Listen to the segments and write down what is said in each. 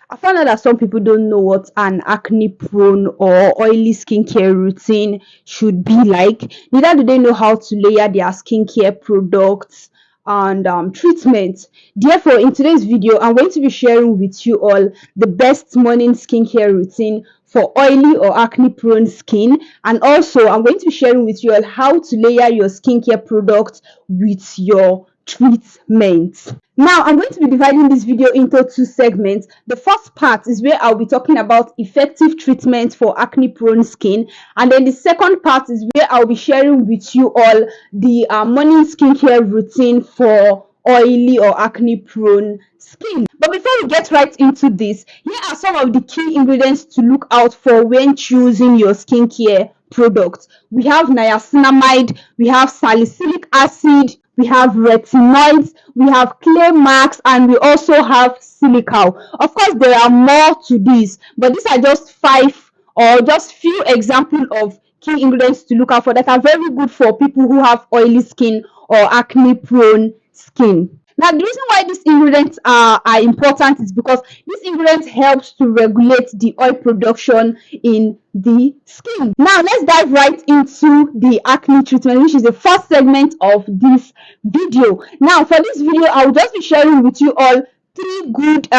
I found out that some people don't know what an acne prone or oily skincare routine should be like. Neither do they know how to layer their skincare products and treatments. Therefore, in today's video, I'm going to be sharing with you all the best morning skincare routine for oily or acne prone skin, and also I'm going to be sharing with you all how to layer your skincare products with your treatment. Now, I'm going to be dividing this video into two segments. The first part is where I'll be talking about effective treatment for acne prone skin, and then the second part is where I'll be sharing with you all the morning skincare routine for oily or acne prone skin. But before we get right into this, here are some of the key ingredients to look out for when choosing your skincare products. We have niacinamide, we have salicylic acid, we have retinoids, we have clay marks, and we also have silica. Of course, there are more to this, but these are just 5 or just few examples of key ingredients to look out for that are very good for people who have oily skin or acne prone skin. Now, the reason why these ingredients are important is because these ingredients helps to regulate the oil production in the skin. Now, let's dive right into the acne treatment, which is the first segment of this video. Now, for this video, I will just be sharing with you all 3 good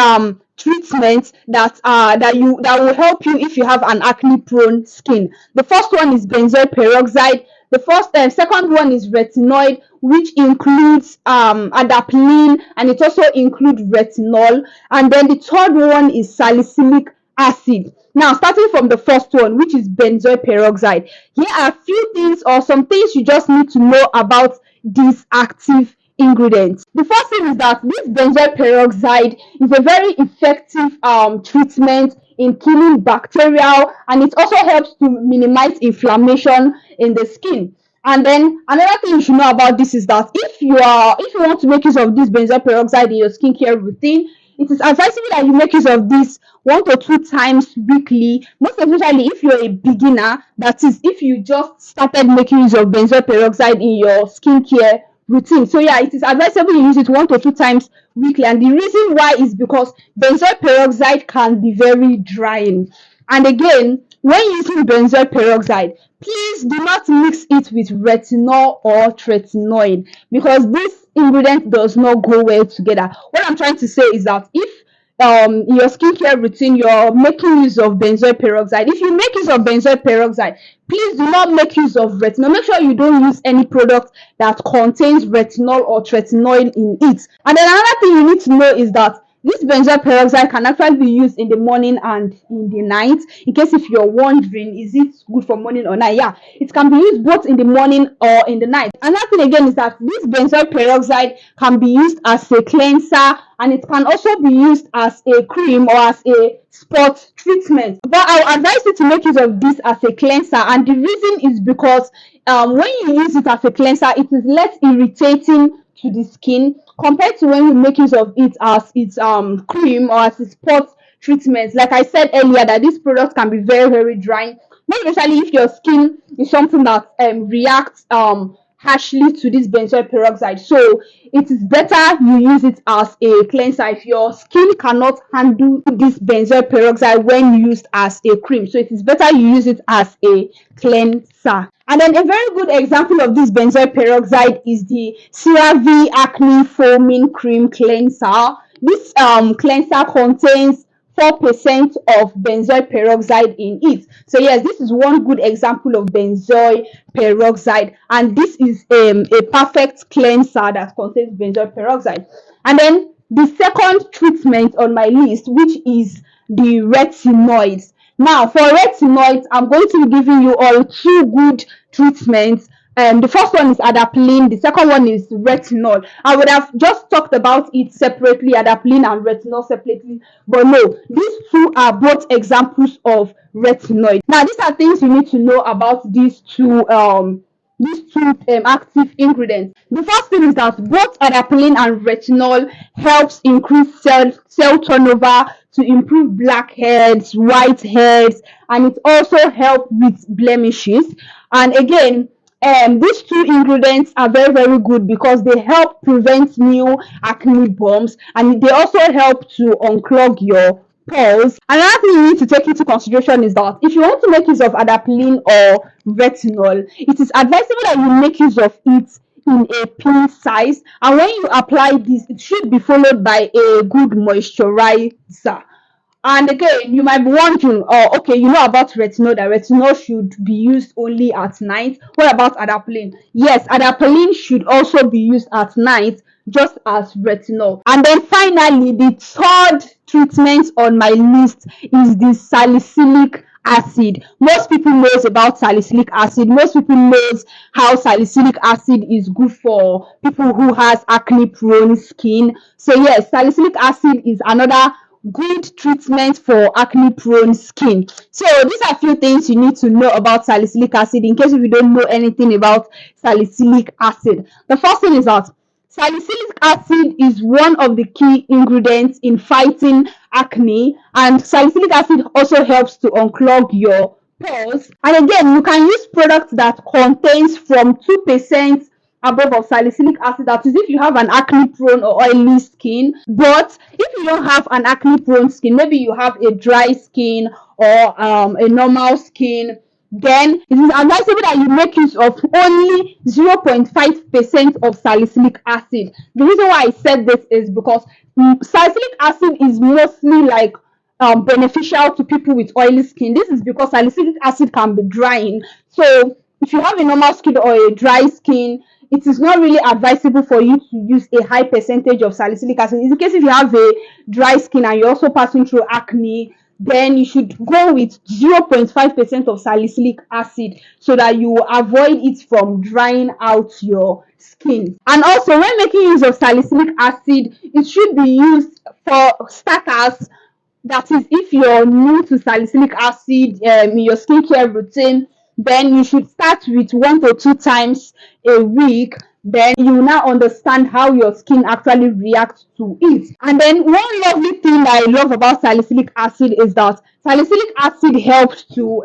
treatments that will help you if you have an acne prone skin. The first one is benzoyl peroxide. The second one is retinoid, which includes adapalene, and it also includes retinol. And then the third one is salicylic acid. Now, starting from the first one, which is benzoyl peroxide, here are a few things or some things you just need to know about these active ingredients. The first thing is that this benzoyl peroxide is a very effective treatment in killing bacterial, and it also helps to minimize inflammation in the skin. And then another thing you should know about this is that if you want to make use of this benzoyl peroxide in your skincare routine, it is advisable that you make use of this 1 to 2 times weekly, most especially if you're a beginner. That is, if you just started making use of benzoyl peroxide in your skincare routine. So yeah, it is advisable you use it 1 to 2 times weekly, and the reason why is because benzoyl peroxide can be very drying. And again, when using benzoyl peroxide, please do not mix it with retinol or tretinoin, because this ingredient does not go well together. What I'm trying to say is that if in your skincare routine you're making use of benzoyl peroxide, if you make use of benzoyl peroxide, please do not make use of retinol. Make sure you don't use any product that contains retinol or tretinoin in it. And then another thing you need to know is that this benzoyl peroxide can actually be used in the morning and in the night. In case if you're wondering, is it good for morning or night? Yeah, it can be used both in the morning or in the night. Another thing again is that this benzoyl peroxide can be used as a cleanser, and it can also be used as a cream or as a spot treatment. But I'll advise you to make use of this as a cleanser, and the reason is because when you use it as a cleanser, it is less irritating to the skin compared to when you make use of it as its cream or as a spot treatment. Like I said earlier, that this product can be very, very drying, not especially if your skin is something that reacts harshly to this benzoyl peroxide. So it is better you use it as a cleanser if your skin cannot handle this benzoyl peroxide when used as a cream. So it is better you use it as a cleanser. And then a very good example of this benzoyl peroxide is the CeraVe Acne Foaming Cream Cleanser. This cleanser contains 4% of benzoyl peroxide in it. So yes, this is one good example of benzoyl peroxide, and this is a perfect cleanser that contains benzoyl peroxide. And then the second treatment on my list, which is the retinoids. Now, for retinoids, I'm going to be giving you all 2 good treatments. The first one is adapalene, the second one is retinol. I would have just talked about it separately, adapalene and retinol separately, but no, these 2 are both examples of retinoid. Now, these are things you need to know about these two active ingredients. The first thing is that both adapalene and retinol helps increase cell turnover to improve blackheads, whiteheads, and it also helps with blemishes. And again, these 2 ingredients are very, very good because they help prevent new acne bumps, and they also help to unclog your pores. Another thing you need to take into consideration is that if you want to make use of adapalene or retinol, it is advisable that you make use of it in a pin size, and when you apply this, it should be followed by a good moisturizer. And again, you might be wondering, oh, okay, you know about retinol, that retinol should be used only at night. What about adapalene? Yes, adapalene should also be used at night, just as retinol. And then finally, the third treatment on my list is the salicylic acid. Most people knows about salicylic acid. Most people knows how salicylic acid is good for people who has acne prone skin. So yes, salicylic acid is another good treatment for acne prone skin. So these are a few things you need to know about salicylic acid in case if you don't know anything about salicylic acid. The first thing is that salicylic acid is one of the key ingredients in fighting acne, and salicylic acid also helps to unclog your pores. And again, you can use products that contains from 2% above of salicylic acid. That is if you have an acne prone or oily skin. But if you don't have an acne prone skin, maybe you have a dry skin or a normal skin, then it is advisable that you make use of only 0.5% of salicylic acid. The reason why I said this is because salicylic acid is mostly like beneficial to people with oily skin. This is because salicylic acid can be drying. So if you have a normal skin or a dry skin, it is not really advisable for you to use a high percentage of salicylic acid. In case if you have a dry skin and you're also passing through acne, then you should go with 0.5% of salicylic acid so that you avoid it from drying out your skin. And also, when making use of salicylic acid, it should be used for starters. That is, if you're new to salicylic acid in your skincare routine, then you should start with 1 to 2 times a week. Then you will now understand how your skin actually reacts to it. And then one lovely thing that I love about salicylic acid is that salicylic acid helps to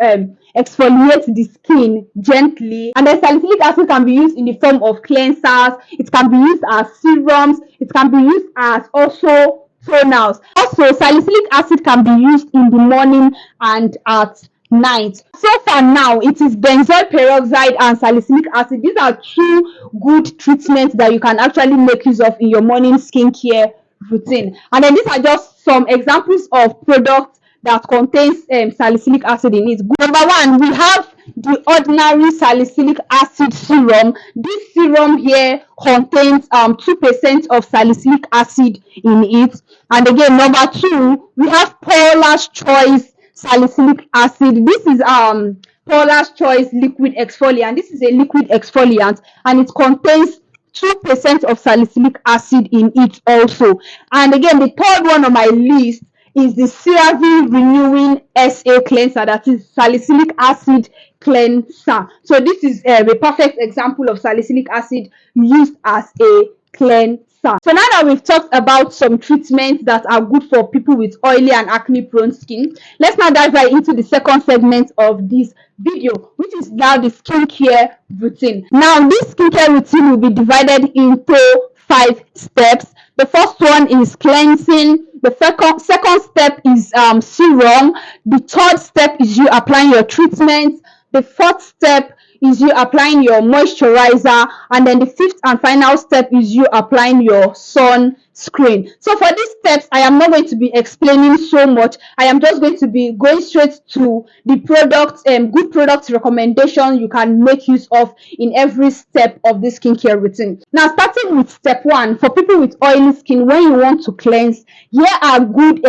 exfoliate the skin gently. And then salicylic acid can be used in the form of cleansers, it can be used as serums, it can be used as also toners. Also, salicylic acid can be used in the morning and at night. So far now, it is benzoyl peroxide and salicylic acid. These are two good treatments that you can actually make use of in your morning skincare routine. And then these are just some examples of products that contains salicylic acid in it. Number one, we have the ordinary salicylic acid serum. This serum here contains 2% of salicylic acid in it. And again, number two, we have Paula's Choice salicylic acid. This is Paula's Choice liquid exfoliant. This is a liquid exfoliant and it contains 2% of salicylic acid in it also. And again, the third one on my list is the CeraVe Renewing SA Cleanser, that is salicylic acid cleanser. So this is a perfect example of salicylic acid used as a cleanser. So now that we've talked about some treatments that are good for people with oily and acne prone skin, let's now dive right into the second segment of this video, which is now the skincare routine. Now this skincare routine will be divided into 5 steps. The first one is cleansing. The second step is serum. The third step is you applying your treatment. The fourth step is you applying your moisturizer, and then the fifth and final step is you applying your sunscreen. So for these steps, I am not going to be explaining so much. I am just going to be going straight to the products and good product recommendation you can make use of in every step of this skincare routine. Now, starting with step 1, for people with oily skin, when you want to cleanse, here are good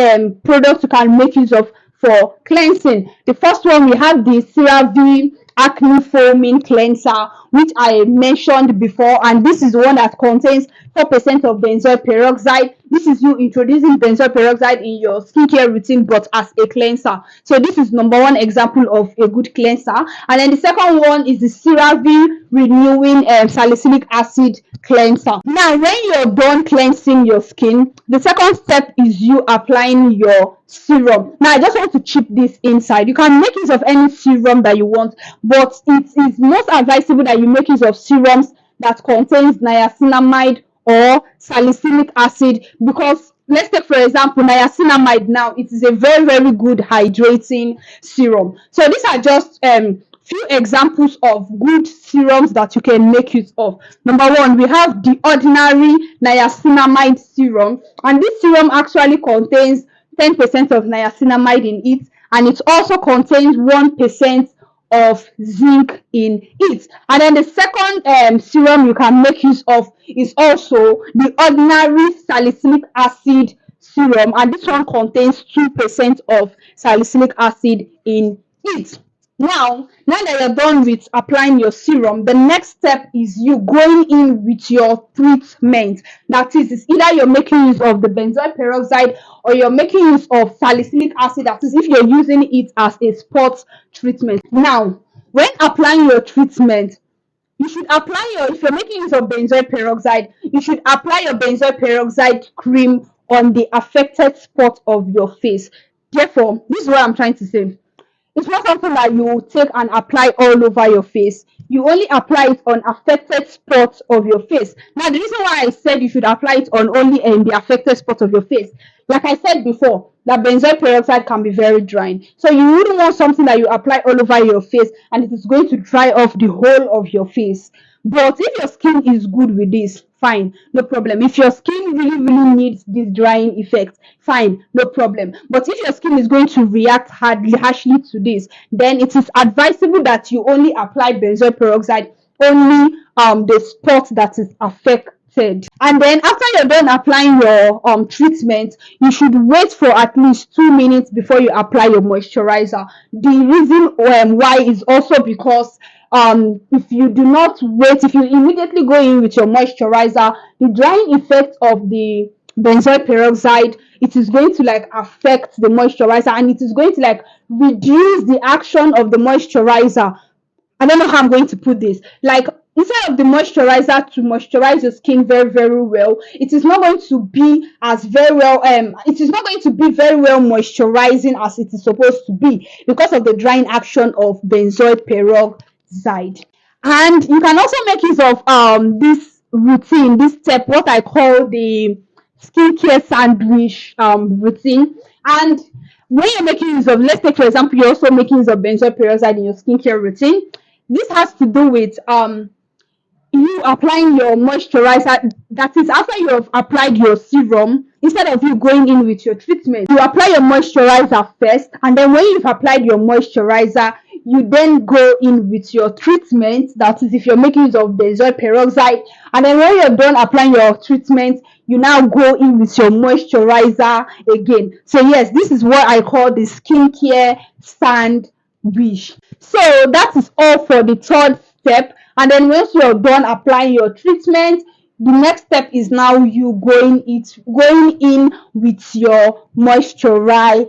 products you can make use of for cleansing. The first one, we have the CeraVe Acne Foaming Cleanser, which I mentioned before, and this is the one that contains 4% of benzoyl peroxide. This is you introducing benzoyl peroxide in your skincare routine, but as a cleanser. So this is number one example of a good cleanser. And then the second one is the CeraVe Renewing Salicylic Acid Cleanser. Now, when you're done cleansing your skin, the second step is you applying your serum. Now, I just want to chip this inside. You can make use of any serum that you want, but it is most advisable that you make use of serums that contains niacinamide or salicylic acid, because let's take for example niacinamide. Now it is a very very good hydrating serum. So these are just few examples of good serums that you can make use of. Number one, we have the ordinary niacinamide serum, and this serum actually contains 10% of niacinamide in it, and it also contains 1% of zinc in it. And then the second serum you can make use of is also the ordinary salicylic acid serum, and this one contains 2% of salicylic acid in it. Now that you're done with applying your serum, the next step is you going in with your treatment. That is, it's either you're making use of the benzoyl peroxide or you're making use of salicylic acid. That is, if you're using it as a spot treatment. Now, when applying your treatment, you should apply your, if you're making use of benzoyl peroxide, you should apply your benzoyl peroxide cream on the affected spot of your face. Therefore, this is what I'm trying to say. It's not something that you take and apply all over your face. You only apply it on affected spots of your face. Now, the reason why I said you should apply it on only the affected spot of your face, like I said before, that benzoyl peroxide can be very drying. So you wouldn't want something that you apply all over your face and it is going to dry off the whole of your face. But if your skin is good with this, fine, no problem. If your skin really, really needs this drying effect, fine, no problem. But if your skin is going to react harshly to this, then it is advisable that you only apply benzoyl peroxide only the spot that is affected. And then after you're done applying your treatment, you should wait for at least 2 minutes before you apply your moisturizer. The reason why is also because if you do not wait, if you immediately go in with your moisturizer, the drying effect of the benzoyl peroxide, it is going to like affect the moisturizer, and it is going to like reduce the action of the moisturizer. I don't know how I'm going to put this. Like, instead of the moisturizer to moisturize your skin very, very well, it is not going to be as very well, it is not going to be very well moisturizing as it is supposed to be because of the drying action of benzoyl peroxide. And you can also make use of this routine, this step, what I call the skincare sandwich routine. And when you're making use of, let's take for example, you're also making use of benzoyl peroxide in your skincare routine. This has to do with you applying your moisturizer. That is, after you have applied your serum, instead of you going in with your treatment, you apply your moisturizer first, and then when you've applied your moisturizer, you then go in with your treatment. That is, if you're making use of benzoyl peroxide, and then when you're done applying your treatment, you now go in with your moisturizer again. So yes, this is what I call the skincare sandwich. So that is all for the third step. And then once you're done applying your treatment, the next step is now you going in with your moisturizer.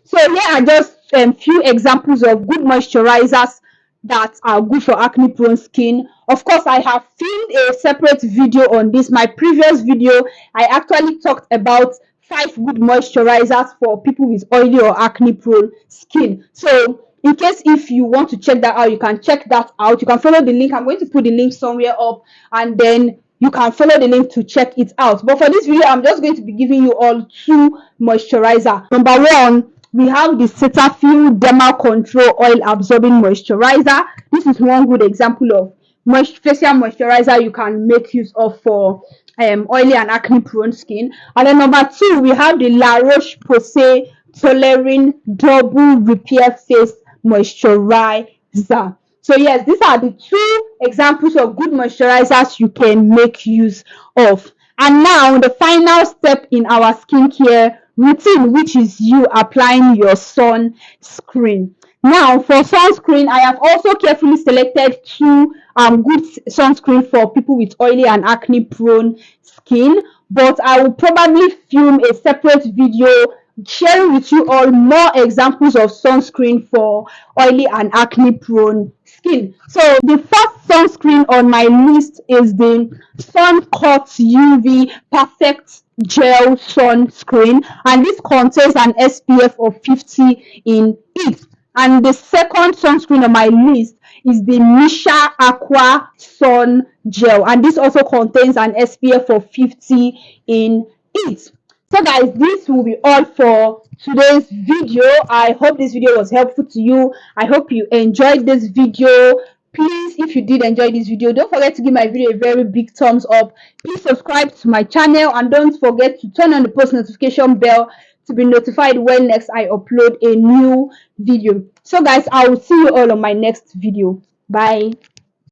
So here are just a few examples of good moisturizers that are good for acne prone skin. Of course, I have filmed a separate video on this. My previous video, I actually talked about 5 good moisturizers for people with oily or acne prone skin. So in case if you want to check that out, you can check that out. You can follow the link. I'm going to put the link somewhere up, and then you can follow the link to check it out. But for this video, I'm just going to be giving you all 2 moisturizer. Number 1, we have the Cetaphil Derma Control Oil Absorbing Moisturizer. This is one good example of facial moisturizer you can make use of for oily and acne prone skin. And then number 2, we have the La Roche Posay Toleriane Double Repair Face Moisturizer. So yes, these are the 2 examples of good moisturizers you can make use of. And now the final step in our skincare routine, which is you applying your sunscreen. Now for sunscreen, I have also carefully selected 2 good sunscreen for people with oily and acne prone skin, but I will probably film a separate video sharing with you all more examples of sunscreen for oily and acne prone skin. So the first sunscreen on my list is the Suncut UV Perfect Gel Sunscreen, and this contains an SPF of 50 in it. And the second sunscreen on my list is the Misha Aqua Sun Gel, and this also contains an SPF of 50 in it. So guys, this will be all for today's video. I hope this video was helpful to you. I hope you enjoyed this video. Please, if you did enjoy this video, don't forget to give my video a very big thumbs up. Please subscribe to my channel and don't forget to turn on the post notification bell to be notified when next I upload a new video. So guys, I will see you all on my next video. Bye.